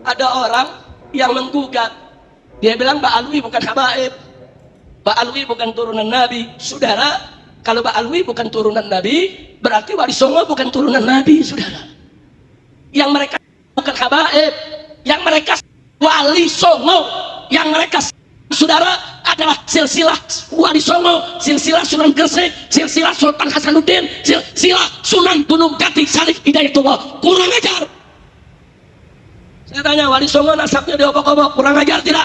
ada orang yang menggugat, dia bilang Mbak Alwi bukan habaib, Mbak Alwi bukan turunan Nabi. Saudara, kalau Mbak Alwi bukan turunan Nabi, berarti Wali Songo bukan turunan Nabi, saudara. Yang mereka bukan habaib, yang mereka Wali Songo, yang mereka saudara adalah silsilah Wali Songo, silsilah Sunan Gresik, silsilah Sultan Hasanuddin, silsilah Sunan Gunung Jati Salih Hidayatullah. Kurang ajar. Saya tanya, Wali Songo nasabnya diobok-obok, kurang ajar tidak?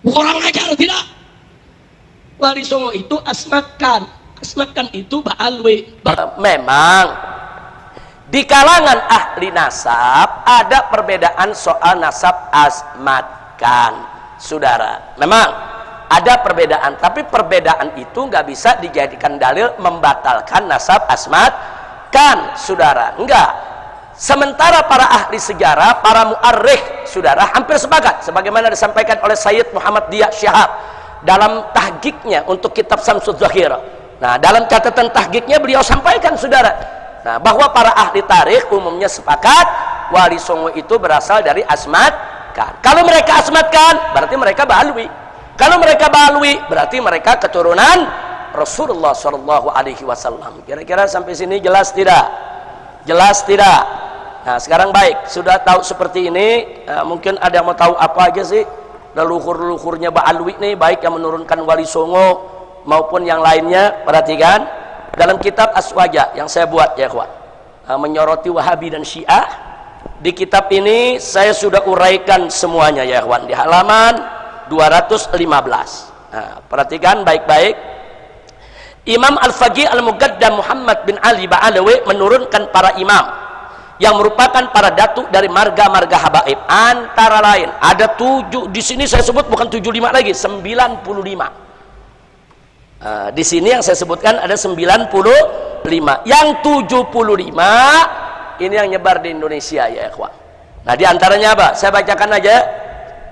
Kurang ajar tidak? Wali Songo itu asmatkan itu Mbak Alwi. Memang di kalangan ahli nasab ada perbedaan soal nasab asmatkan, saudara. Memang ada perbedaan, tapi perbedaan itu nggak bisa dijadikan dalil membatalkan nasab asmatkan, saudara. Enggak. Sementara para ahli sejarah, para mu'arrikh, saudara, hampir sepakat sebagaimana disampaikan oleh Sayyid Muhammad Diya Syihab dalam tahqiqnya untuk kitab Samsud Zahir. Nah, dalam catatan tahqiqnya beliau sampaikan, saudara, nah, bahwa para ahli tarikh umumnya sepakat Wali Songo itu berasal dari asmatkan. Kalau mereka asmatkan, berarti mereka Ba'alwi. Kalau mereka Ba'alwi, berarti mereka keturunan Rasulullah SAW. Kira-kira sampai sini jelas tidak? Jelas tidak? Nah, sekarang baik, sudah tahu seperti ini, mungkin ada yang mau tahu apa aja sih leluhur-leluhurnya Ba'alwi nih, baik yang menurunkan Wali Songo maupun yang lainnya. Perhatikan dalam kitab Aswaja yang saya buat, ya kawan, menyoroti Wahabi dan Syiah. Di kitab ini saya sudah uraikan semuanya, ya kawan, di halaman 215. Nah, perhatikan baik-baik. Imam Al-Faqih Al-Muqaddam Muhammad bin Ali Ba'alawi menurunkan para imam yang merupakan para datuk dari marga-marga habaib. Antara lain ada 7, di sini saya sebut bukan 75 lagi, 95. Di sini yang saya sebutkan ada 95. Yang 75 ini yang nyebar di Indonesia, ya ikhwan. Nah, di antaranya apa? Saya bacakan aja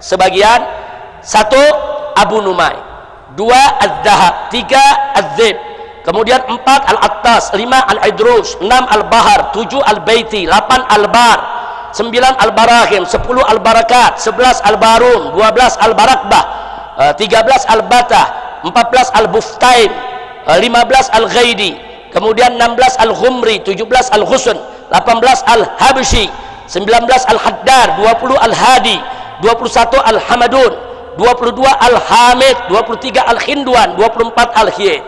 sebagian. 1 Abu Numay, 2 Az-Zahab, 3 Az-Zib, kemudian 4 Al-Attas, 5 Al-Idrus, 6 Al-Bahar, 7 Al-Baiti, 8 Al-Bar, 9 Al-Barahim, 10 Al-Barakat, 11 Al-Barun, 12 Al-Barakbah, 13 Al-Batah, 14 Al-Buftain, 15 Al-Ghaidi, kemudian 16 Al-Ghumri, 17 Al-Husn, 18 Al-Habshi, 19 Al-Haddar, 20 Al-Hadi, 21 Al-Hamadun, 22 Al-Hamid, 23 Al-Khindwan, 24 Al-Hiyid,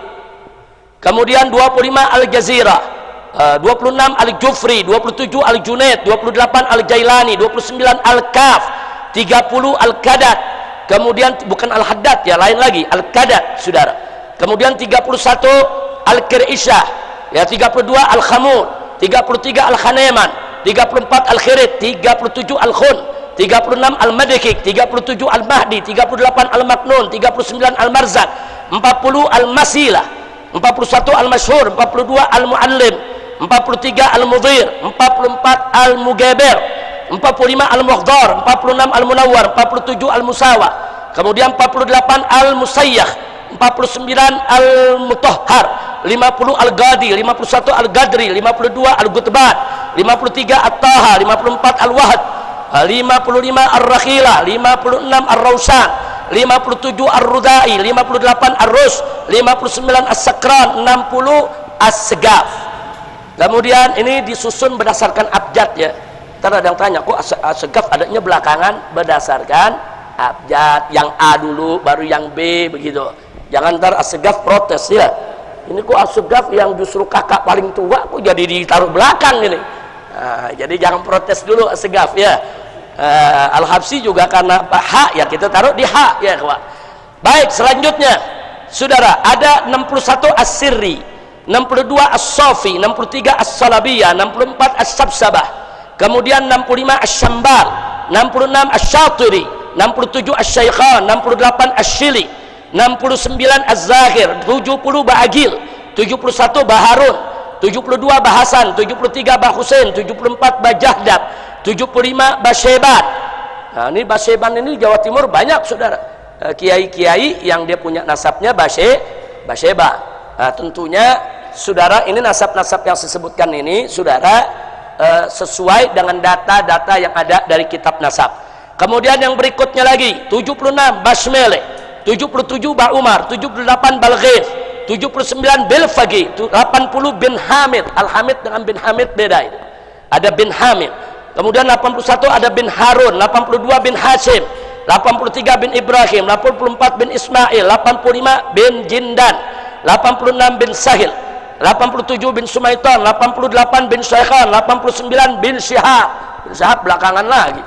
kemudian 25 Al-Jazirah, 26 Al-Jufri, 27 Al-Junaid, 28 Al-Jailani, 29 Al-Kaf, 30 Al-Qadat, kemudian bukan Al-Haddad ya, lain lagi, Al-Qadat, saudara. Kemudian 31 Al-Qirishah, ya, 32 Al-Khamud, 33 Al-Khaneman, 34 Al-Khirid, 37 Al-Khun, 36 Al-Madikik, 37 Al-Mahdi, 38 Al-Maknun, 39 Al-Marzak, 40 Al-Masilah, 41 Al-Masyhur, 42 Al-Muallim, 43 Al-Mudhir, 44 Al-Mugabir, 45 Al-Mughdar, 46 Al-Munawwar, 47 Al-Musawa, kemudian 48 Al-Musayyah, 49 Al-Mutahhar, 50 Al-Ghadi, 51 Al-Gadri, 52 Al-Gutban, 53 At-Taha, 54 Al-Wahd, 55 Ar-Rakhila, 56 Ar-Rawsan, 57 Ar-Rudai, 58 Ar-Rus, 59 As-Sakran, 60 As-Segaf. Kemudian ini disusun berdasarkan abjad, ya. Ntar ada yang tanya, kok As-Segaf adanya belakangan? Berdasarkan abjad, yang A dulu baru yang B, begitu. Jangan ntar As-Segaf protes, ya. Ini kok As-Segaf yang justru kakak paling tua kok jadi ditaruh belakang ini. Nah, jadi jangan protes dulu As-Segaf, ya. Al-Habsyi juga karena hak, ya kita taruh di hak, ya kawan. Baik, selanjutnya saudara, ada 61 As-Sirri, 62 As-Safi, 63 As-Salabiyah, 64 As-Sabsabah, kemudian 65 As-Syambal, 66 As-Syatiri, 67 As-Syaikhan, 68 As-Syili, 69 Az-Zahir, 70 Ba'agil, 71 Baharun, 72 Bahasan, 73 Bahusain, 74 Bajahdab, 75 Basyeban. Nah, ini Basyeban ini Jawa Timur banyak, saudara, kiai-kiai yang dia punya nasabnya Basyeban. Nah, tentunya saudara, ini nasab-nasab yang saya sebutkan ini, saudara, sesuai dengan data-data yang ada dari kitab nasab. Kemudian yang berikutnya lagi 76 Basmele, 77 Ba Umar, 78 Balghis, 79 Bil Fagi, 80 bin Hamid. Al-Hamid dengan bin Hamid beda itu. Ada bin Hamid. Kemudian 81 ada bin Harun, 82 bin Hashim, 83 bin Ibrahim, 84 bin Ismail, 85 bin Jindan, 86 bin Sahil, 87 bin Sumaitan, 88 bin Syekhan, 89 bin Syihab. Bin Syihab belakangan lagi.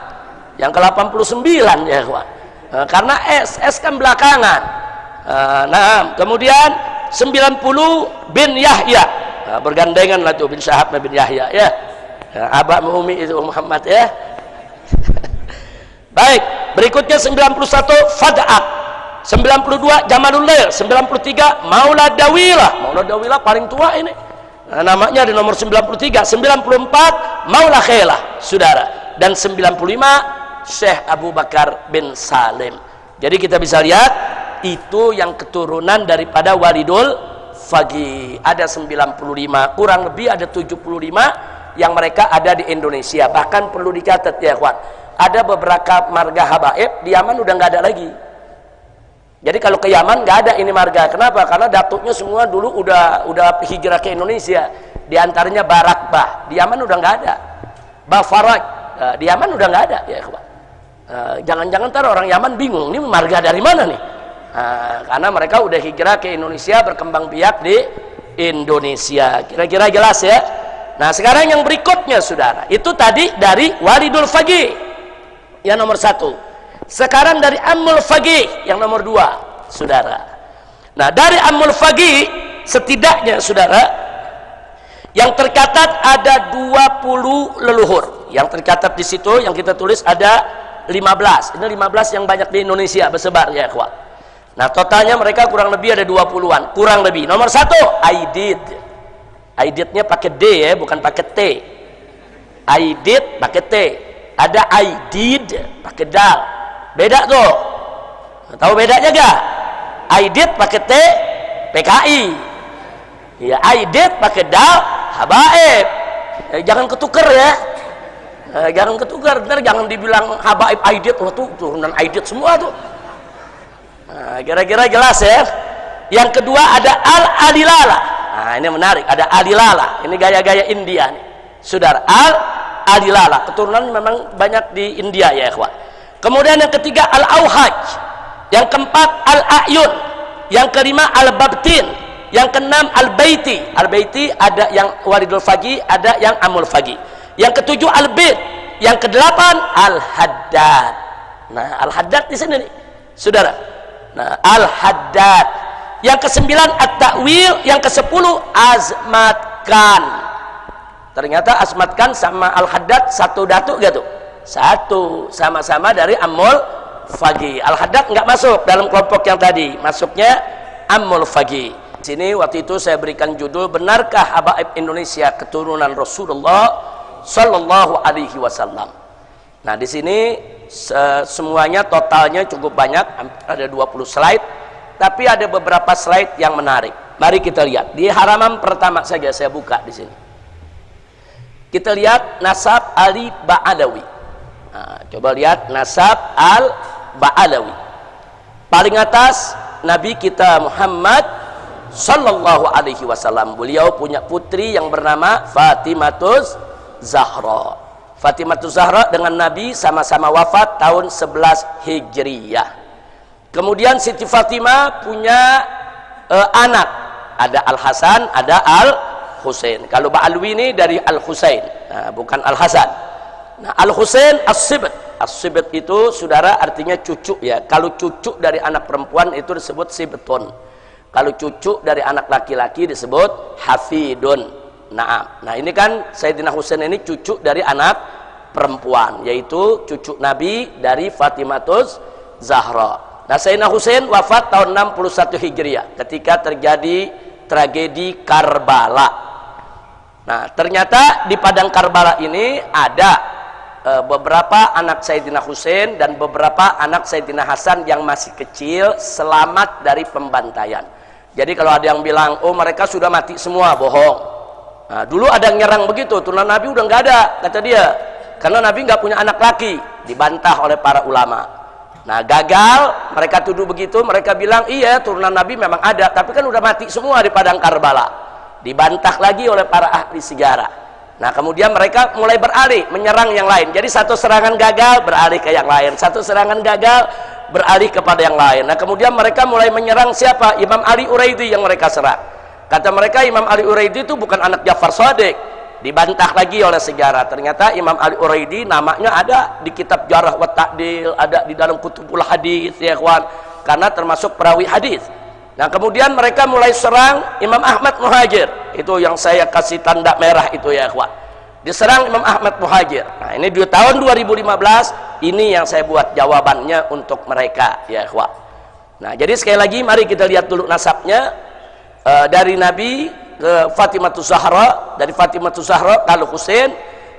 Yang ke-89 ya kawan. Karena S kan belakangan. Nah, kemudian 90 bin Yahya. Nah, bergandengan lah tuh bin Syihab bin Yahya ya. Abah Umi itu Muhammad ya. Baik, berikutnya 91 Fad'at, 92 Jamalul Lail, 93 Maula Dawilah. Maula Dawilah paling tua ini. Nah, namanya di nomor 93. 94 Maula Khailah, saudara. Dan 95 Syekh Abu Bakar bin Salim. Jadi kita bisa lihat itu yang keturunan daripada Walidul Fagi. Ada 95, kurang lebih ada 75 yang mereka ada di Indonesia. Bahkan perlu dicatat ya kawan, ada beberapa marga habaib di Yaman udah nggak ada lagi. Jadi kalau ke Yaman nggak ada ini marga. Kenapa? Karena datuknya semua dulu udah hijrah ke Indonesia. Di antaranya Barakbah di Yaman udah nggak ada. Bafaraj di Yaman udah nggak ada ya kawan. Jangan-jangan ntar orang Yaman bingung, ini marga dari mana nih? Karena mereka udah hijrah ke Indonesia, berkembang biak di Indonesia. Kira-kira jelas ya. Nah sekarang yang berikutnya saudara, itu tadi dari Walidul Fagi yang nomor 1. Sekarang dari Ammul Fagi yang nomor 2 saudara. Nah dari Ammul Fagi setidaknya saudara yang tercatat ada 20 leluhur. Yang tercatat di situ yang kita tulis ada 15. Ini 15 yang banyak di Indonesia bersebar ya kawan. Nah totalnya mereka kurang lebih ada 20-an, kurang lebih. Nomor 1 Aidid. Aididnya pakai D ya, bukan pakai T. Aidid pakai T. Ada Aidid pakai dal. Beda tuh. Tahu bedanya gak? Aidid pakai T, PKI. Ya, Aidid pakai dal, habaib. Jangan ketukar ya. Jangan ketukar, ntar jangan dibilang habaib Aidid. Wah tuh turunan Aidid semua tuh. Nah, kira-kira jelas ya. Yang kedua ada Al-Adilala. Nah ini menarik, ada Adilala. Ini gaya-gaya India nih saudara. Al-Adilala, keturunan memang banyak di India ya ikhwan. Kemudian yang ketiga Al-Auhaj, yang keempat Al-A'yun, yang kelima Al-Babtin, yang keenam Al-Baiti. Al-Baiti ada yang Walidul Fagi, ada yang Amul Fagi. Yang ketujuh Al-Bid, yang kedelapan Al-Haddad. Nah Al-Haddad di sini nih saudara. Nah Al-Haddad. Yang ke-9 At-Ta'wil, yang ke-10 Azmat Khan. Ternyata Azmat Khan sama Al-Haddad satu datuk gak tuh? Satu, sama-sama dari Ammul Fagi. Al-Haddad nggak masuk dalam kelompok yang tadi, masuknya Ammul Fagi. Sini waktu itu saya berikan judul, benarkah habaib Indonesia keturunan Rasulullah Sallallahu Alaihi Wasallam. Nah di sini semuanya totalnya cukup banyak, ada 20 slide. Tapi ada beberapa slide yang menarik. Mari kita lihat. Di halaman pertama saja saya buka di sini. Kita lihat nasab Ali Ba'alawi. Nah, coba lihat nasab Al-Ba'alawi. Paling atas Nabi kita Muhammad Sallallahu Alaihi Wasallam. Beliau punya putri yang bernama Fatimatus Zahra. Fatimatus Zahra dengan Nabi sama-sama wafat tahun 11 Hijriyah. Kemudian Siti Fatimah punya anak, ada Al-Hasan, ada Al-Husain. Kalau Ba'alwi ini dari Al-Husain, nah, bukan Al-Hasan. Nah, Al-Husain As-Sibt. As-Sibt itu saudara artinya cucu ya. Kalau cucu dari anak perempuan itu disebut Sibtun. Kalau cucu dari anak laki-laki disebut Hafidun. Nah ini kan Sayyidina Husain ini cucu dari anak perempuan, yaitu cucu Nabi dari Fatimatus Zahra. Nah Sayyidina Husain wafat tahun 61 Hijriah ketika terjadi tragedi Karbala. Nah ternyata di padang Karbala ini ada beberapa anak Sayyidina Husain dan beberapa anak Sayyidina Hasan yang masih kecil selamat dari pembantaian. Jadi kalau ada yang bilang, oh mereka sudah mati semua, bohong. Nah, dulu ada yang nyerang begitu, turunan Nabi udah nggak ada, kata dia. karena Nabi nggak punya anak laki. Dibantah oleh para ulama. Nah, gagal, mereka tuduh begitu, mereka bilang, iya turunan Nabi memang ada, tapi kan udah mati semua di padang Karbala. Dibantah lagi oleh para ahli sejarah. Nah, kemudian mereka mulai beralih, menyerang yang lain. Jadi satu serangan gagal, beralih ke yang lain. Satu serangan gagal, beralih kepada yang lain. Nah, kemudian mereka mulai menyerang siapa? Imam Ali Uraidi yang mereka serang. Kata mereka, Imam Ali Uraidi itu bukan anak Ja'far Shadiq. Dibantah lagi oleh sejarah. Ternyata Imam Ali Uraidi namanya ada di kitab Jarh wa Ta'dil, ada di dalam kutubul hadis, ya ikhwan, karena termasuk perawi hadis. Nah, kemudian mereka mulai serang Imam Ahmad Muhajir. Itu yang saya kasih tanda merah itu, ya ikhwan. Diserang Imam Ahmad Muhajir. Nah, ini di tahun 2015, ini yang saya buat jawabannya untuk mereka, ya ikhwan. Nah, jadi sekali lagi mari kita lihat dulu nasabnya dari Nabi ke Fatimatus Zahra, dari Fatimatus Zahra ke Al-Husain.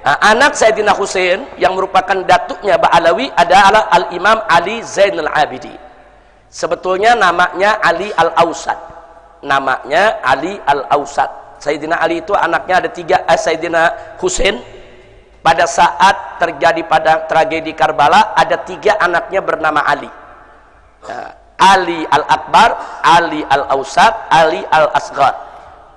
Anak Sayyidina Husain yang merupakan datuknya Ba'alawi adalah Al-Imam Ali Zainal Abidin. Sebetulnya namanya Ali Al-Ausat. Namanya Ali Al-Ausat. Sayyidina Ali itu anaknya ada tiga. Sayyidina Husain pada saat terjadi pada tragedi Karbala ada tiga anaknya bernama Ali. Ali Al-Akbar, Ali Al-Ausat, Ali Al-Asghar.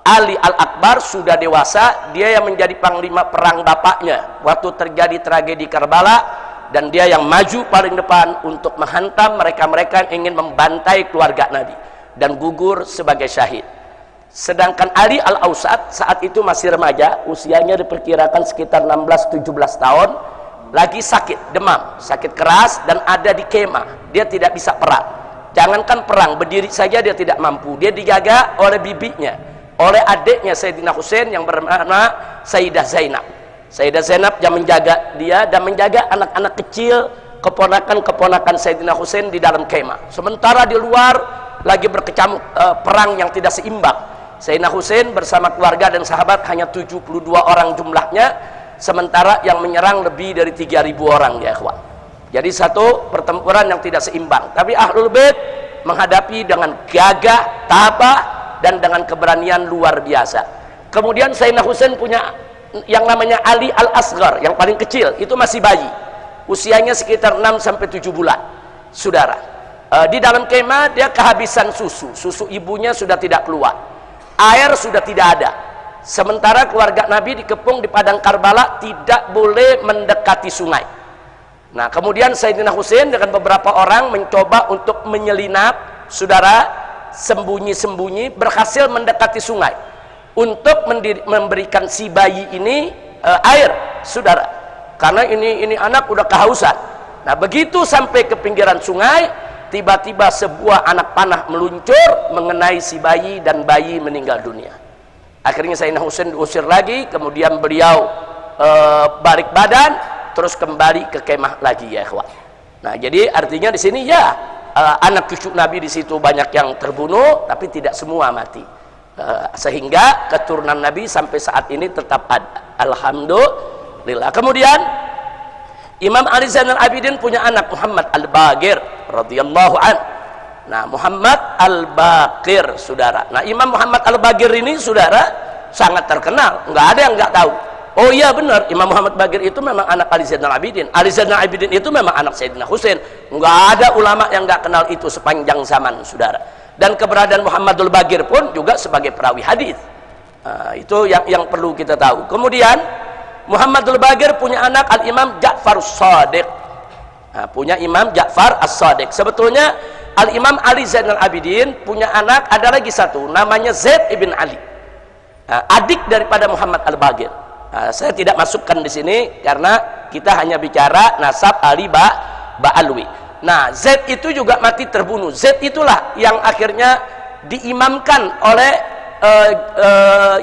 Ali Al-Akbar sudah dewasa, dia yang menjadi panglima perang bapaknya waktu terjadi tragedi Karbala, dan dia yang maju paling depan untuk menghantam mereka-mereka yang ingin membantai keluarga Nabi dan gugur sebagai syahid. Sedangkan Ali Al-Ausat saat itu masih remaja, usianya diperkirakan sekitar 16-17 tahun, lagi sakit, demam, sakit keras, dan ada di kemah. Dia tidak bisa perang. Jangankan perang, berdiri saja dia tidak mampu. Dia dijaga oleh bibinya, oleh adiknya Sayyidina Husain yang bernama Sayyidah Zainab. Sayyidah Zainab yang menjaga dia dan menjaga anak-anak kecil, keponakan-keponakan Sayyidina Husain di dalam kemah. Sementara di luar lagi berkecamuk perang yang tidak seimbang. Sayyidina Husain bersama keluarga dan sahabat hanya 72 orang jumlahnya, sementara yang menyerang lebih dari 3.000 orang, ya ikhwan. Jadi satu pertempuran yang tidak seimbang. Tapi Ahlul Bait menghadapi dengan gagah, tabah, dan dengan keberanian luar biasa. Kemudian Sayyidina Husain punya yang namanya Ali Al-Asghar, yang paling kecil, itu masih bayi. Usianya sekitar 6-7 bulan. Saudara, di dalam kemah dia kehabisan susu. Susu ibunya sudah tidak keluar. Air sudah tidak ada. Sementara keluarga Nabi dikepung di padang Karbala, tidak boleh mendekati sungai. Nah, kemudian Sayyidina Husain dengan beberapa orang mencoba untuk menyelinap, saudara, sembunyi-sembunyi, berhasil mendekati sungai untuk memberikan si bayi ini air, saudara, karena ini anak udah kehausan. Nah, begitu sampai ke pinggiran sungai, tiba-tiba sebuah anak panah meluncur mengenai si bayi dan bayi meninggal dunia. Akhirnya Sayyidina Husain diusir lagi, kemudian beliau balik badan, terus kembali ke kemah lagi, ya ikhwan. Nah, jadi artinya di sini ya anak cucu Nabi di situ banyak yang terbunuh, tapi tidak semua mati. Sehingga keturunan Nabi sampai saat ini tetap ada. Alhamdulillah. Kemudian Imam Ali Zainal Abidin punya anak Muhammad Al-Baqir radhiyallahu an. Nah, Muhammad Al-Baqir, saudara. Nah, Imam Muhammad Al-Baqir ini, saudara, sangat terkenal. Nggak ada yang nggak tahu. Oh iya benar, Imam Muhammad Baqir itu memang anak Ali Zainal Abidin. Ali Zainal Abidin itu memang anak Sayyidina Husain. Nggak ada ulama yang nggak kenal itu sepanjang zaman, saudara. Dan keberadaan Muhammadul Baqir pun juga sebagai perawi hadis. Itu yang perlu kita tahu. Kemudian Muhammadul Baqir punya anak Al-Imam Ja'far As-Shadiq. Punya Imam Ja'far As-Shadiq. Sebetulnya Al-Imam Ali Zainal Abidin punya anak, ada lagi satu, namanya Zaid ibn Ali, adik daripada Muhammad Al-Baqir. Saya tidak masukkan di sini karena kita hanya bicara nasab Ali Ba'alwi. Nah, Zaid itu juga mati terbunuh. Zaid itulah yang akhirnya diimamkan oleh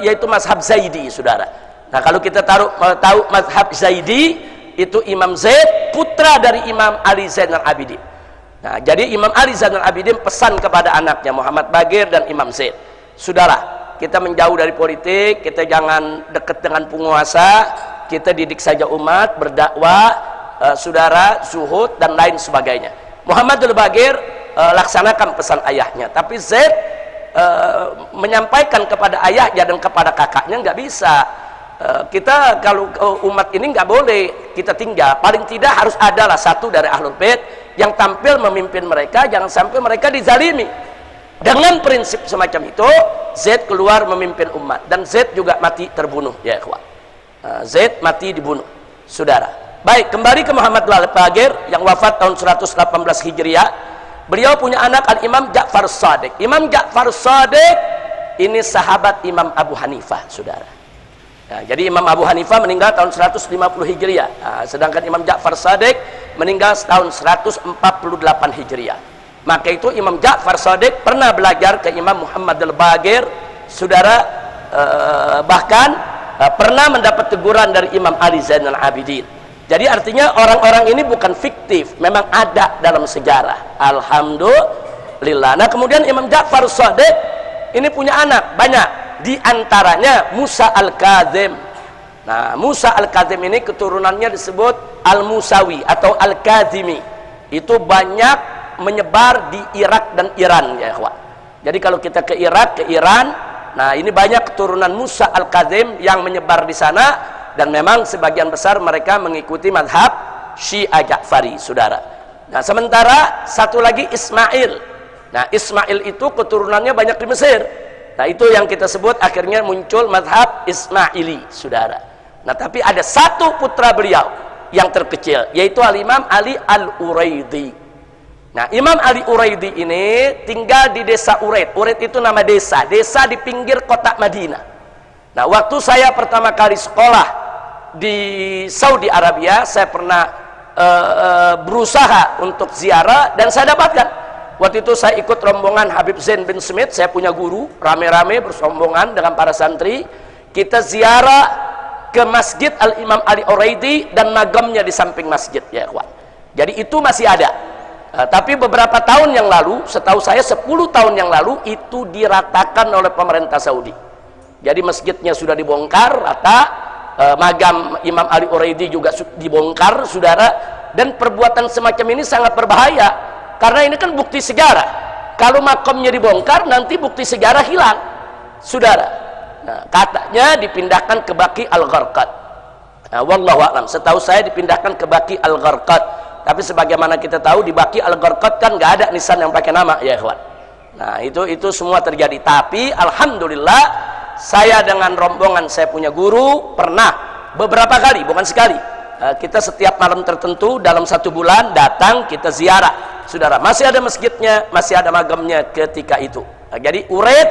yaitu mazhab Zaidi, saudara. Nah, kalau kita tahu mazhab Zaidi, itu Imam Zaid putra dari Imam Ali Zainal Abidin. Nah, jadi Imam Ali Zainal Abidin pesan kepada anaknya Muhammad Baqir dan Imam Zaid, saudara, kita menjauh dari politik, kita jangan dekat dengan penguasa, kita didik saja umat, berdakwah, saudara, zuhud, dan lain sebagainya. Muhammadul Baqir laksanakan pesan ayahnya, tapi Zaid menyampaikan kepada ayahnya dan kepada kakaknya nggak bisa. Kita kalau umat ini nggak boleh bait kita tinggal, paling tidak harus adalah satu dari ahlul bait yang tampil memimpin mereka, jangan sampai mereka dizalimi. Dengan prinsip semacam itu, Zaid keluar memimpin umat, dan Zaid juga mati terbunuh, ya ikhwan. Zaid mati dibunuh, saudara. Baik, kembali ke Muhammad al-Baqir yang wafat tahun 118 Hijriah. Beliau punya anak Al-Imam Ja'far Shadiq. Imam Ja'far Shadiq ini sahabat Imam Abu Hanifah, saudara. Nah, jadi Imam Abu Hanifah meninggal tahun 150 Hijriah. Nah, sedangkan Imam Ja'far Shadiq meninggal tahun 148 Hijriah. Maka itu Imam Ja'far Shadiq pernah belajar ke Imam Muhammad al-Baqir, saudara, bahkan pernah mendapat teguran dari Imam Ali Zainal Abidin. Jadi artinya orang-orang ini bukan fiktif, memang ada dalam sejarah. Alhamdulillah. Nah, kemudian Imam Ja'far Shadiq ini punya anak banyak, di antaranya Musa Al-Kazim. Nah, Musa Al-Kazim ini keturunannya disebut Al-Musawi atau Al-Kazimi. Itu banyak menyebar di Irak dan Iran, ya ikhwan. Jadi kalau kita ke Irak, ke Iran, nah ini banyak keturunan Musa Al-Kazim yang menyebar di sana, dan memang sebagian besar mereka mengikuti madhab Syiah Ja'fari, saudara. Nah, sementara satu lagi Ismail. Nah, Ismail itu keturunannya banyak di Mesir. Nah, itu yang kita sebut akhirnya muncul madhab Ismaili, saudara. Nah, tapi ada satu putra beliau yang terkecil, yaitu Al-Imam Ali Al-Uraidi. Nah, Imam Ali Uraidi ini tinggal di desa Uraid. Uraid itu nama desa, desa di pinggir kota Madinah. Nah, waktu saya pertama kali sekolah di Saudi Arabia, saya pernah berusaha untuk ziarah, dan saya dapatkan. Waktu itu saya ikut rombongan Habib Zain bin Smith, saya punya guru, rame-rame bersombongan dengan para santri. Kita ziarah ke Masjid Al-Imam Ali Uraidi, dan magamnya di samping masjid, ya ikhwan. Jadi itu masih ada. Tapi beberapa tahun yang lalu, setahu saya 10 tahun yang lalu, itu diratakan oleh pemerintah Saudi. Jadi masjidnya sudah dibongkar rata, magam Imam Ali Uraidi juga dibongkar, saudara. Dan perbuatan semacam ini sangat berbahaya, karena ini kan bukti sejarah. Kalau makamnya dibongkar, nanti bukti sejarah hilang, saudara. Nah, katanya dipindahkan ke Baqi Al-Gharqad. Nah, wallahu a'lam, setahu saya dipindahkan ke Baqi Al-Gharqad. Tapi sebagaimana kita tahu, di Baqi Al-Gharqad kan nggak ada nisan yang pakai nama, ya ikhwan. Nah, itu semua terjadi. Tapi alhamdulillah, saya dengan rombongan saya punya guru pernah beberapa kali, bukan sekali. Kita setiap malam tertentu dalam 1 bulan datang, kita ziarah, saudara. Masih ada masjidnya, masih ada magamnya ketika itu. Nah, jadi Uraid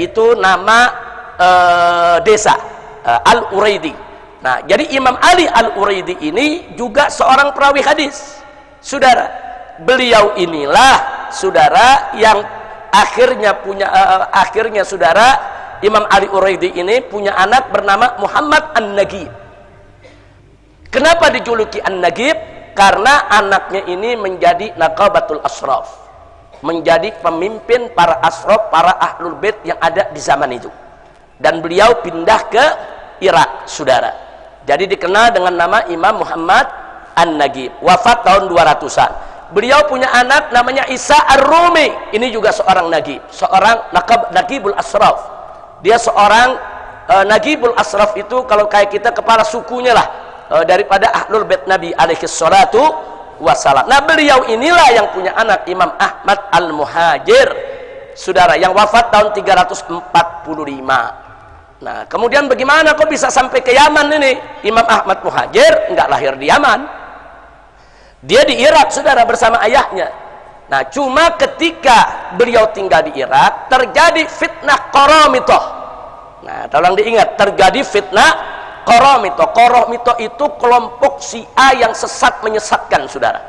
itu nama desa Al-Uraidi. Nah, jadi Imam Ali Al-Uraidi ini juga seorang perawi hadis, saudara. Beliau inilah, saudara, yang akhirnya saudara, Imam Ali Uraidi ini punya anak bernama Muhammad An-Nagib. Kenapa dijuluki An-Nagib? Karena anaknya ini menjadi Naqabatul Ashraf, menjadi pemimpin para ashraf, para ahlul bait yang ada di zaman itu. Dan beliau pindah ke Irak, saudara. Jadi dikenal dengan nama Imam Muhammad An-Nagib. Wafat tahun 200-an. Beliau punya anak namanya Isa Ar-Rumi. Ini juga seorang Nagib, seorang Nagibul Ashraf. Dia seorang Nagibul Ashraf itu kalau kayak kita kepala sukunya lah, daripada Ahlul Bait Nabi alaihi salatu wassalam. Nah, beliau inilah yang punya anak Imam Ahmad Al-Muhajir, saudara, yang wafat tahun 345. Nah, kemudian bagaimana kok bisa sampai ke Yaman ini? Imam Ahmad Muhajir enggak lahir di Yaman. Dia di Irak, saudara, bersama ayahnya. Nah, cuma ketika beliau tinggal di Irak, terjadi fitnah Qaramithah. Nah, tolong diingat, terjadi fitnah Qaramithah. Qaramithah itu kelompok Syiah yang sesat menyesatkan, saudara.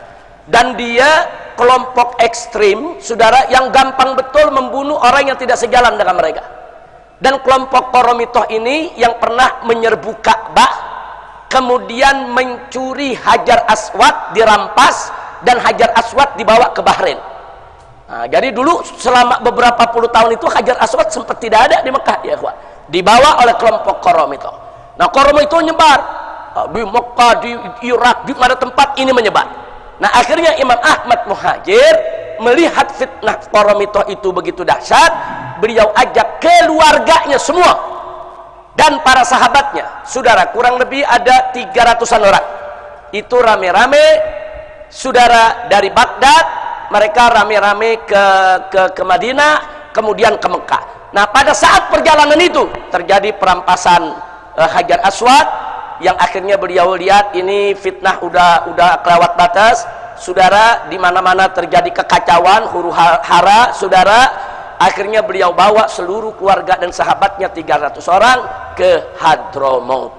Dan dia kelompok ekstrim, saudara, yang gampang betul membunuh orang yang tidak sejalan dengan mereka. Dan kelompok Qaramithah ini yang pernah menyerbu Ka'bah, kemudian mencuri Hajar Aswad, dirampas, dan Hajar Aswad dibawa ke Bahrain. Nah, jadi dulu selama beberapa puluh tahun itu Hajar Aswad sempat tidak ada di Mekah, ya ikhwan. Dibawa oleh kelompok Qaramithah. Nah, Qaramithah nyebar di Mekah, di Irak, di mana tempat ini menyebar. Nah, akhirnya Imam Ahmad Muhajir melihat fitnah Qaramithah itu begitu dahsyat, beliau ajak keluarganya semua dan para sahabatnya, saudara, kurang lebih ada 300-an orang. itu rame-rame saudara dari Baghdad, mereka rame-rame ke Madinah, kemudian ke Mekah. Nah, pada saat perjalanan itu terjadi perampasan Hajar Aswad, yang akhirnya beliau lihat ini fitnah udah kelewat batas, saudara, di mana-mana terjadi kekacauan, huru hara, saudara. Akhirnya beliau bawa seluruh keluarga dan sahabatnya 300 orang ke Hadramaut.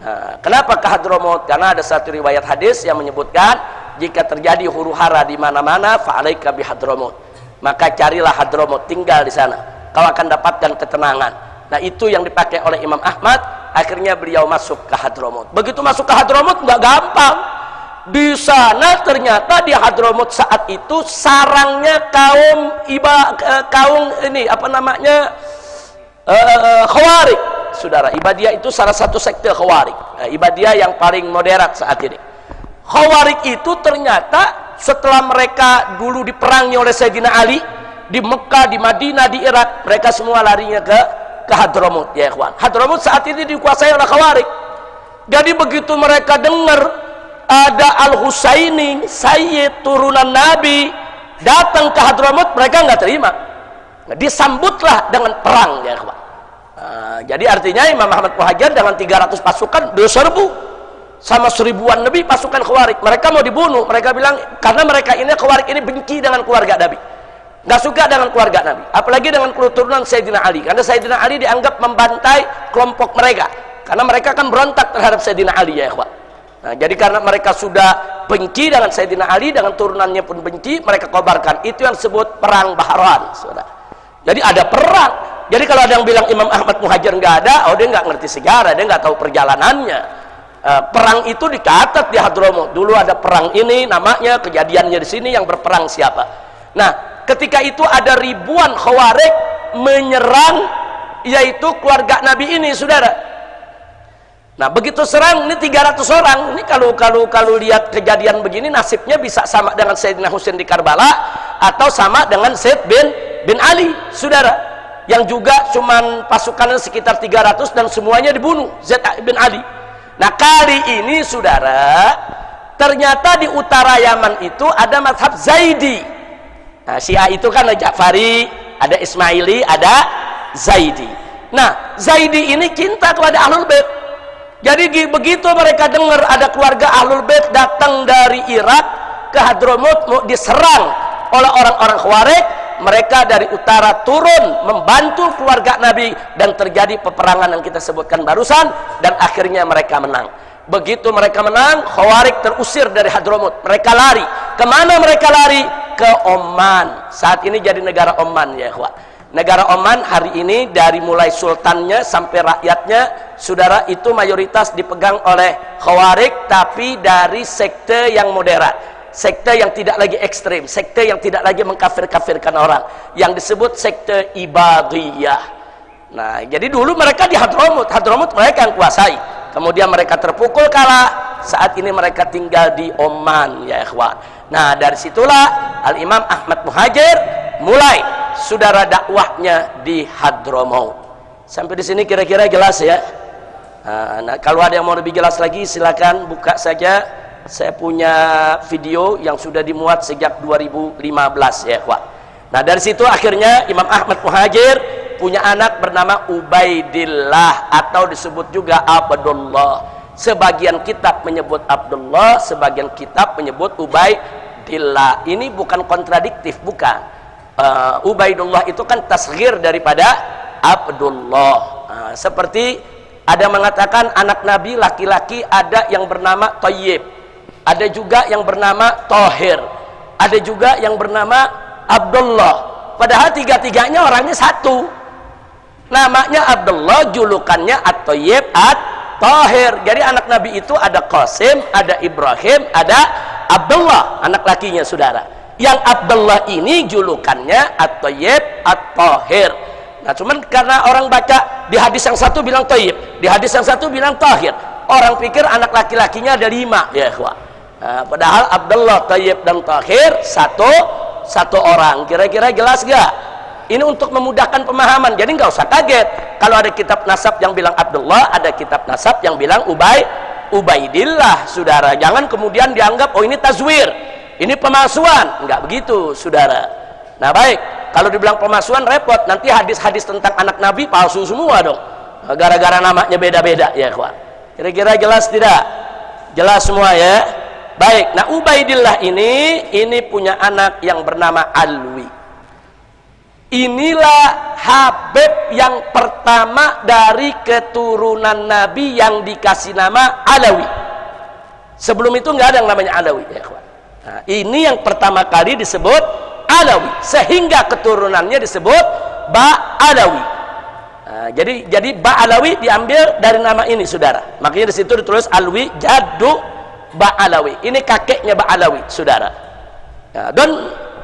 Nah, kenapa ke Hadramaut? Karena ada satu riwayat hadis yang menyebutkan jika terjadi huru hara di mana-mana, fa'alaika bi Hadramaut. Maka carilah Hadramaut, tinggal di sana. Kau akan dapatkan ketenangan. Nah, itu yang dipakai oleh Imam Ahmad. Akhirnya beliau masuk ke Hadramaut. Begitu masuk ke Hadramaut nggak gampang. Di sana ternyata di Hadramaut saat itu sarangnya kaum ini apa namanya Khawarij, saudara. Ibadiyah itu salah satu sekte Khawarij. Ibadiyah yang paling moderat saat ini. Khawarij itu ternyata setelah mereka dulu diperangi oleh Sayyidina Ali di Mekah, di Madinah, di Irak, mereka semua larinya ke Hadramaut, ya ikhwan. Hadramaut saat ini dikuasai oleh Khawarij. Jadi begitu mereka dengar ada Al-Husaini, Sayyid turunan Nabi, datang ke Hadramaut, mereka nggak terima. Disambutlah dengan perang, ya ikhwan. Jadi artinya Imam Ahmad Muhajir dengan 300 pasukan diserbu sama 1000-an lebih pasukan Khawarij. Mereka mau dibunuh. Mereka bilang karena mereka ini Khawarij ini benci dengan keluarga Nabi, nggak suka dengan keluarga Nabi, apalagi dengan keturunan Sayyidina Ali, karena Sayyidina Ali dianggap membantai kelompok mereka, karena mereka kan berontak terhadap Sayyidina Ali, ya ikhwan. Nah, jadi karena mereka sudah benci dengan Sayyidina Ali, dengan turunannya pun benci, mereka kobarkan. Itu yang disebut perang Bahran, saudara. Jadi ada perang. Jadi kalau ada yang bilang Imam Ahmad Muhajir nggak ada, dia nggak ngerti sejarah, dia nggak tahu perjalanannya. Perang itu dicatat di Hadramaut. Dulu ada perang ini, namanya kejadiannya di sini, yang berperang siapa. Nah, ketika itu ada ribuan Khawarij menyerang yaitu keluarga Nabi ini, saudara. Nah, begitu serang ini 300 orang. Ini kalau lihat kejadian begini, nasibnya bisa sama dengan Sayyidina Husain di Karbala atau sama dengan Said bin Ali, saudara, yang juga cuman pasukannya sekitar 300 dan semuanya dibunuh Zaid bin Ali. Nah, kali ini saudara, ternyata di utara Yaman itu ada mazhab Zaidi. Nah, Syiah itu kan ada Ja'fari, ada Ismaili, ada Zaidi. Nah, Zaidi ini cinta kepada Ahlul Bait. Jadi begitu mereka dengar ada keluarga Ahlul Bait datang dari Irak ke Hadramaut mau diserang oleh orang-orang Khawarij, mereka dari utara turun membantu keluarga Nabi dan terjadi peperangan yang kita sebutkan barusan, dan akhirnya mereka menang. Begitu mereka menang, Khawarij terusir dari Hadramaut. Mereka lari. Kemana mereka lari? Ke Oman. Saat ini jadi negara Oman, ya ikhwan. Negara Oman hari ini dari mulai sultannya sampai rakyatnya, saudara, itu mayoritas dipegang oleh Khawarij, tapi dari sekte yang moderat, sekte yang tidak lagi ekstrim, sekte yang tidak lagi mengkafir-kafirkan orang, yang disebut sekte Ibadiyah. Nah, jadi dulu mereka di Hadramaut mereka yang kuasai, kemudian mereka terpukul kalah, saat ini mereka tinggal di Oman, ya ikhwan. Nah, dari situlah Al-Imam Ahmad Muhajir mulai saudara dakwahnya di Hadramaut. Sampai di sini kira-kira jelas ya. Nah, kalau ada yang mau lebih jelas lagi silakan buka saja. Saya punya video yang sudah dimuat sejak 2015, ya Pak. Nah, dari situ akhirnya Imam Ahmad Muhajir punya anak bernama Ubaidillah atau disebut juga Abdullah. Sebagian kitab menyebut Abdullah, sebagian kitab menyebut Ubaidillah. Ini bukan kontradiktif, bukan. Ubaidullah itu kan tasghir daripada Abdullah. Seperti ada mengatakan anak Nabi laki-laki ada yang bernama Thayyib, ada juga yang bernama Thahir, ada juga yang bernama Abdullah. Padahal tiga-tiganya orangnya satu. Namanya Abdullah, julukannya At-Thayyib, At-Thahir. Jadi anak Nabi itu ada Qasim, ada Ibrahim, ada Abdullah, anak lakinya, saudara. Yang Abdullah ini julukannya At-Thayyib, At-Thahir. Nah, cuman karena orang baca di hadis yang satu bilang Thayyib, di hadis yang satu bilang Thahir, orang pikir anak laki-lakinya ada 5, ya ikhwah. Nah, padahal Abdullah, Thayyib dan Thahir satu orang. Kira-kira jelas gak? Ini untuk memudahkan pemahaman, jadi nggak usah kaget kalau ada kitab nasab yang bilang Abdullah, ada kitab nasab yang bilang Ubaidillah, saudara. Jangan kemudian dianggap oh ini tazwir, ini pemalsuan. Enggak begitu, saudara. Nah baik, kalau dibilang pemalsuan repot, nanti hadis-hadis tentang anak Nabi palsu semua dong, gara-gara namanya beda-beda ya kawan. Kira-kira jelas tidak? Jelas semua ya. Baik, nah Ubaidillah ini punya anak yang bernama Alwi. Inilah Habib yang pertama dari keturunan Nabi yang dikasih nama Alawi. Sebelum itu nggak ada yang namanya Alawi ya kawan. Nah, ini yang pertama kali disebut Alawi, sehingga keturunannya disebut Ba'alawi. Nah, jadi Ba'alawi diambil dari nama ini, saudara. Makanya di situ ditulis Alwi Jaddu Ba'alawi. Ini kakeknya Ba'alawi, saudara. Nah, dan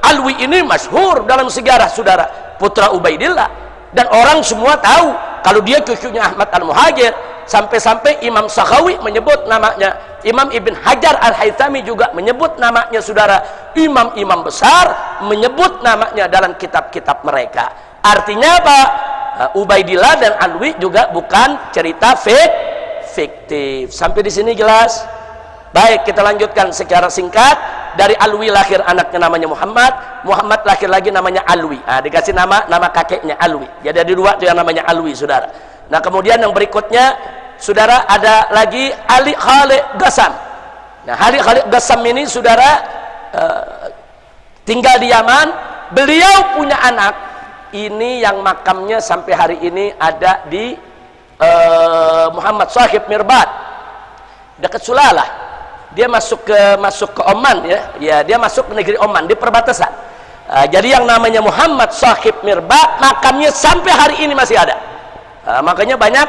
Alwi ini masyhur dalam sejarah, saudara, putra Ubaidillah, dan orang semua tahu kalau dia cucunya Ahmad Al-Muhajir. Sampai-sampai Imam Sakhawi menyebut namanya, Imam Ibn Hajar Al-Haythami juga menyebut namanya, saudara. Imam-imam besar menyebut namanya dalam kitab-kitab mereka. Artinya apa? Ubaidillah dan Alwi juga bukan cerita fiktif. Sampai di sini jelas? Baik, kita lanjutkan secara singkat. Dari Alwi lahir anaknya namanya Muhammad, Muhammad lahir lagi namanya Alwi. Nah, dikasih nama kakeknya Alwi. Jadi ada dua tuh yang namanya Alwi, saudara. Nah, kemudian yang berikutnya, saudara, ada lagi Ali Khalid Ghassam. Nah, Ali Khalid Ghassam ini, saudara, tinggal di Yaman. Beliau punya anak ini yang makamnya sampai hari ini ada di Muhammad Sahib Mirbad, dekat Sulalah. Dia masuk ke Oman ya, dia masuk ke negeri Oman di perbatasan. Jadi yang namanya Muhammad Sahib Mirbad, makamnya sampai hari ini masih ada. Makanya banyak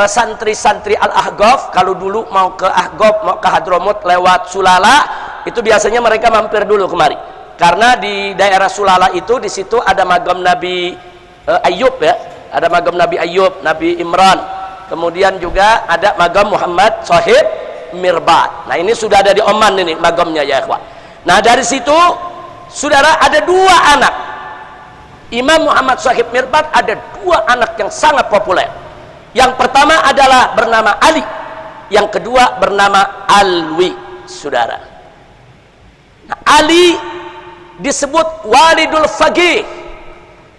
santri-santri Al-Ahqaf kalau dulu mau ke Ahqaf, mau ke Hadramut lewat Sulala, itu biasanya mereka mampir dulu kemari. Karena di daerah Sulala itu, di situ ada magam Nabi Ayub ya, ada magam Nabi Ayub, Nabi Imran. Kemudian juga ada magam Muhammad Sahib Mirbad. Nah, ini sudah ada di Oman ini magamnya ya ikhwan. Nah, dari situ saudara ada dua anak. Imam Muhammad Sahib Mirbad ada dua anak yang sangat populer. Yang pertama adalah bernama Ali, yang kedua bernama Alwi, saudara. Nah, Ali disebut Walidul Faqih.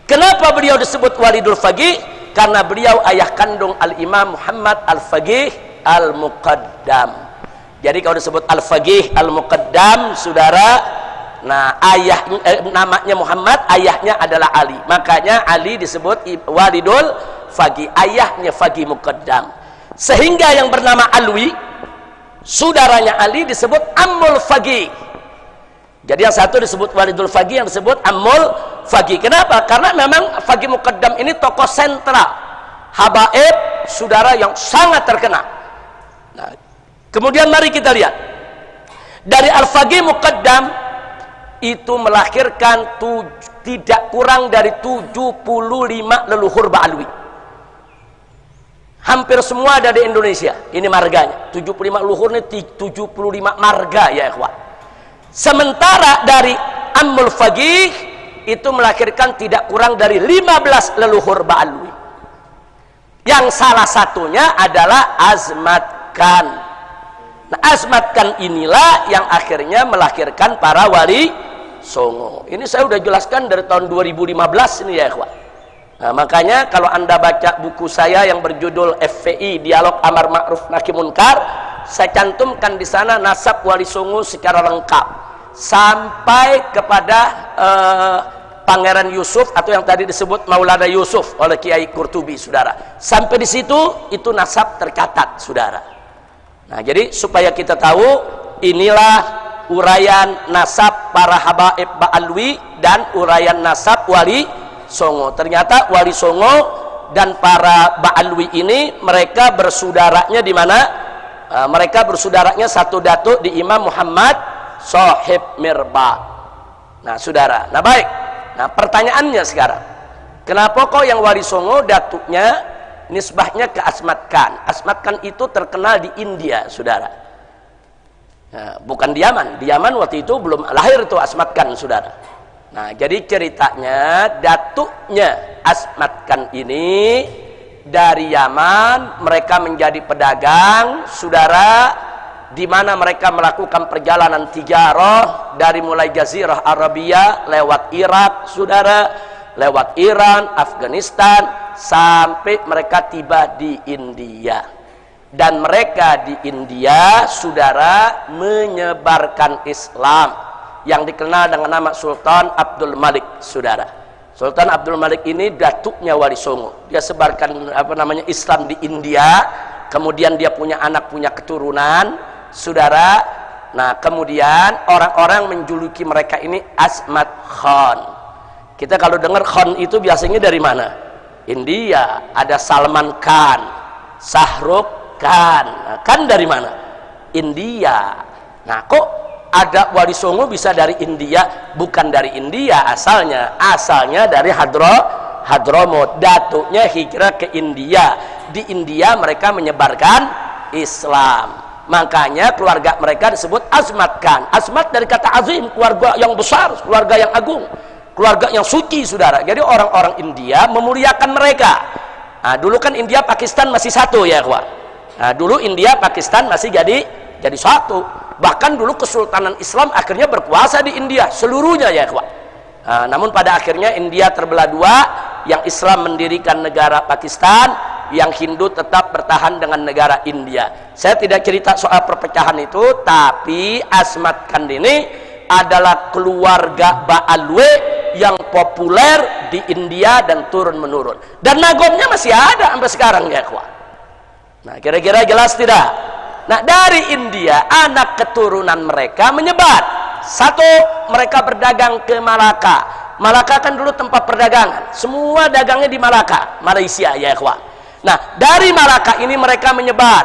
Kenapa beliau disebut Walidul Faqih? Karena beliau ayah kandung Al-Imam Muhammad Al-Faqih Al-Muqaddam. Jadi kalau disebut Al-Faqih Al-Muqaddam, saudara, nah namanya Muhammad, ayahnya adalah Ali. Makanya Ali disebut Walidul Faqih, ayahnya Faqih Muqaddam. Sehingga yang bernama Alwi, saudaranya Ali, disebut Ammul Faqih. Jadi yang satu disebut Walidul Faqih, yang disebut Ammul Faqih. Kenapa? Karena memang Faqih Muqaddam ini tokoh sentral, habaib, saudara, yang sangat terkenal. Nah, kemudian mari kita lihat dari Al-Faqih Muqaddam itu melahirkan tidak kurang dari 75 leluhur Ba'alwi. Hampir semua ada di Indonesia. Ini marganya. 75 leluhur ini 75 marga ya ikhwan. Sementara dari Ammul Faqih itu melahirkan tidak kurang dari 15 leluhur Ba'alwi. Yang salah satunya adalah Azmat Khan. Nah, Azmat Khan inilah yang akhirnya melahirkan para wali songo. Ini saya sudah jelaskan dari tahun 2015 ini ya ikhwan. Nah, makanya kalau anda baca buku saya yang berjudul FPI Dialog Amar Ma'ruf Nahi Munkar, saya cantumkan di sana nasab wali songo secara lengkap sampai kepada Pangeran Yusuf atau yang tadi disebut Maulana Yusuf oleh Kiai Qurtubi, saudara. Sampai di situ itu nasab tercatat, saudara. Nah, jadi supaya kita tahu inilah uraian nasab para habaib Ba'alwi dan uraian nasab wali songo. Ternyata wali songo dan para Ba'alwi ini mereka bersaudaranya di mana? Mereka bersaudaranya satu datuk di Imam Muhammad Sahib Mirbad. Nah, saudara. Nah, baik. Nah, pertanyaannya sekarang, kenapa kok yang wali songo datuknya nisbahnya ke Azmat Khan? Azmat Khan itu terkenal di India, saudara. Nah, bukan di Yaman. Di Yaman waktu itu belum lahir itu Azmat Khan, saudara. Nah, jadi ceritanya datuknya Azmat Khan ini dari Yaman, mereka menjadi pedagang, saudara, di mana mereka melakukan perjalanan tijarah dari mulai Jazirah Arabia lewat Irak, saudara, lewat Iran, Afghanistan, sampai mereka tiba di India. Dan mereka di India, saudara, menyebarkan Islam yang dikenal dengan nama Sultan Abdul Malik, saudara. Sultan Abdul Malik ini datuknya Wali Songo. Dia sebarkan Islam di India. Kemudian dia punya anak, punya keturunan, saudara. Nah, kemudian orang-orang menjuluki mereka ini Asmat Khan. Kita kalau dengar Khan itu biasanya dari mana? India. Ada Salman Khan, Shahrukh Khan. Nah, kan dari mana? India. Nah, kok ada Wali Songo bisa dari India? Bukan dari India asalnya dari Hadramut. Datuknya hijrah ke India. Di India mereka menyebarkan Islam. Makanya keluarga mereka disebut Asmat Khan. Asmat dari kata azim, keluarga yang besar, keluarga yang agung, keluarga yang suci, saudara. Jadi orang-orang India memuliakan mereka. Nah, dulu kan India Pakistan masih satu ya, kawan. Nah, dulu India Pakistan masih jadi satu. Bahkan dulu Kesultanan Islam akhirnya berkuasa di India seluruhnya ya, kawan. Nah, namun pada akhirnya India terbelah dua, yang Islam mendirikan negara Pakistan, yang Hindu tetap bertahan dengan negara India. Saya tidak cerita soal perpecahan itu, tapi Asmat Khan ini adalah keluarga Baalwe yang populer di India dan turun menurun. Dan nagomnya masih ada sampai sekarang ya, kawan. Nah, kira-kira jelas tidak? Nah, dari India anak keturunan mereka menyebar. Satu, mereka berdagang ke Malaka. Malaka kan dulu tempat perdagangan. Semua dagangnya di Malaka, Malaysia ya, kawan. Nah, dari Malaka ini mereka menyebar.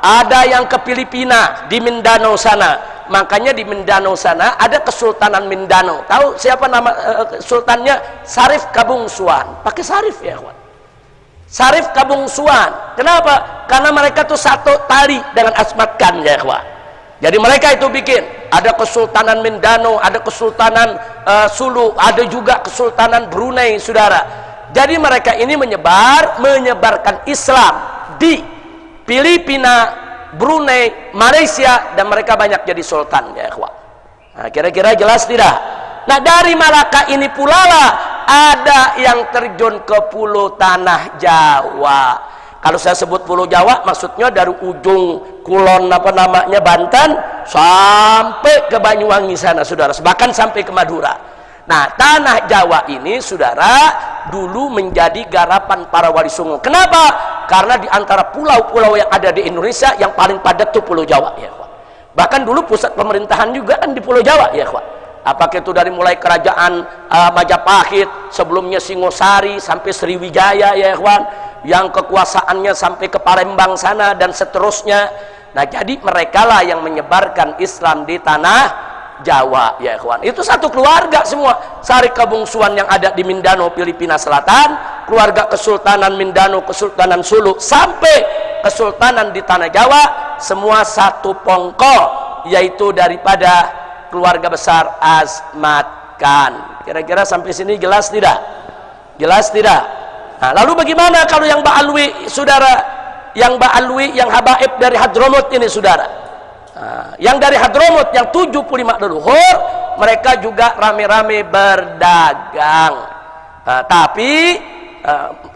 Ada yang ke Filipina, di Mindanao sana. Makanya di Mindanao sana ada Kesultanan Mindanao. Tahu siapa nama sultannya? Sarif Kabungsuan. Pakai sarif ya, kawan. Sarif Kabungsuan. Kenapa? Karena mereka tuh satu tali dengan Asmat Khan ya, kawan. Jadi mereka itu bikin, ada Kesultanan Mindanao, ada Kesultanan Sulu, ada juga Kesultanan Brunei, saudara. Jadi mereka ini menyebarkan Islam di Filipina, Brunei, Malaysia, dan mereka banyak jadi sultan ya, kawan. Nah, kira-kira jelas tidak? Nah, dari Malaka ini pula lah ada yang terjun ke Pulau Tanah Jawa. Kalau saya sebut Pulau Jawa, maksudnya dari ujung Kulon Banten sampai ke Banyuwangi sana, saudara. Bahkan sampai ke Madura. Nah, Tanah Jawa ini, saudara, dulu menjadi garapan para Wali Songo. Kenapa? Karena di antara pulau-pulau yang ada di Indonesia, yang paling padat itu Pulau Jawa ya, kawan. Bahkan dulu pusat pemerintahan juga kan di Pulau Jawa ya, kawan. Apakah itu dari mulai kerajaan Majapahit, sebelumnya Singosari sampai Sriwijaya ya, kawan, yang kekuasaannya sampai ke Palembang sana dan seterusnya. Nah, jadi mereka lah yang menyebarkan Islam di Tanah Jawa ya, kawan. Itu satu keluarga semua. Sarif Kabungsuan yang ada di Mindanao, Filipina Selatan, keluarga Kesultanan Mindanao, Kesultanan Sulu, sampai Kesultanan di Tanah Jawa, semua satu pongkol, yaitu daripada keluarga besar Asmat Khan. Kira-kira sampai sini jelas tidak? Jelas tidak? Nah, lalu bagaimana kalau yang Baalwi, saudara? Yang Baalwi, yang habaib dari Hadramut ini, saudara. Nah, yang dari Hadramut, yang 75 leluhur, mereka juga rame-rame berdagang. Tapi,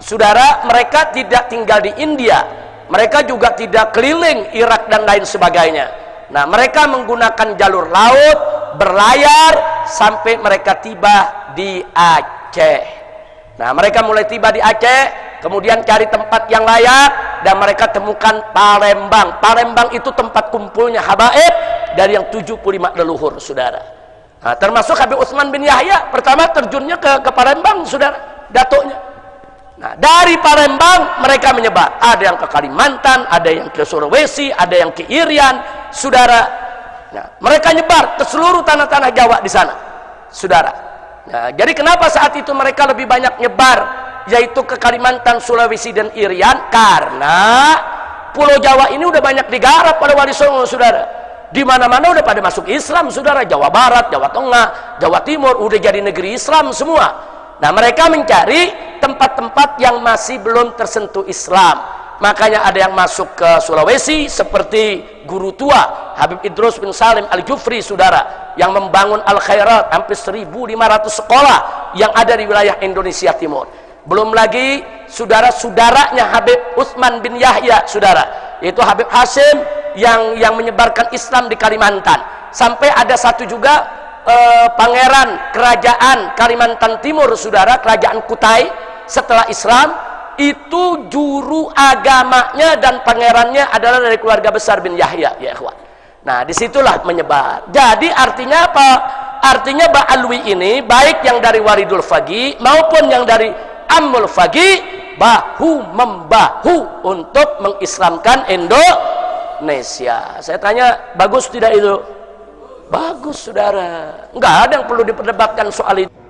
saudara, mereka tidak tinggal di India. Mereka juga tidak keliling Irak dan lain sebagainya. Nah, mereka menggunakan jalur laut, berlayar sampai mereka tiba di Aceh. Nah, mereka mulai tiba di Aceh, kemudian cari tempat yang layak, dan mereka temukan Palembang. Palembang itu tempat kumpulnya habaib dari yang 75 leluhur, saudara. Nah, termasuk Habib Utsman bin Yahya, pertama terjunnya ke Palembang, saudara, datuknya. Nah, dari Palembang mereka menyebar. Ada yang ke Kalimantan, ada yang ke Sulawesi, ada yang ke Irian, saudara. Nah, mereka nyebar ke seluruh tanah-tanah Jawa di sana, saudara. Nah, jadi kenapa saat itu mereka lebih banyak nyebar, yaitu ke Kalimantan, Sulawesi, dan Irian? Karena Pulau Jawa ini udah banyak digarap pada Wali Songo, saudara. Di mana-mana udah pada masuk Islam, saudara. Jawa Barat, Jawa Tengah, Jawa Timur udah jadi negeri Islam semua. Nah, mereka mencari tempat-tempat yang masih belum tersentuh Islam. Makanya ada yang masuk ke Sulawesi seperti guru tua Habib Idrus bin Salim Al-Jufri, saudara, yang membangun Al-Khairat hampir 1.500 sekolah yang ada di wilayah Indonesia Timur. Belum lagi saudara-saudaranya Habib Utsman bin Yahya, saudara, yaitu Habib Hasim yang menyebarkan Islam di Kalimantan. Sampai ada satu juga pangeran kerajaan Kalimantan Timur, saudara, kerajaan Kutai setelah Islam, itu juru agamanya dan pangerannya adalah dari keluarga besar bin Yahya, ya ikhwan. Nah, disitulah menyebar. Jadi artinya apa? Artinya Ba'alwi ini baik yang dari Waridul Faqih maupun yang dari Ammul Faqih bahu membahu untuk mengislamkan Indonesia. Saya tanya, bagus tidak itu? Bagus, saudara. Enggak ada yang perlu diperdebatkan soal itu.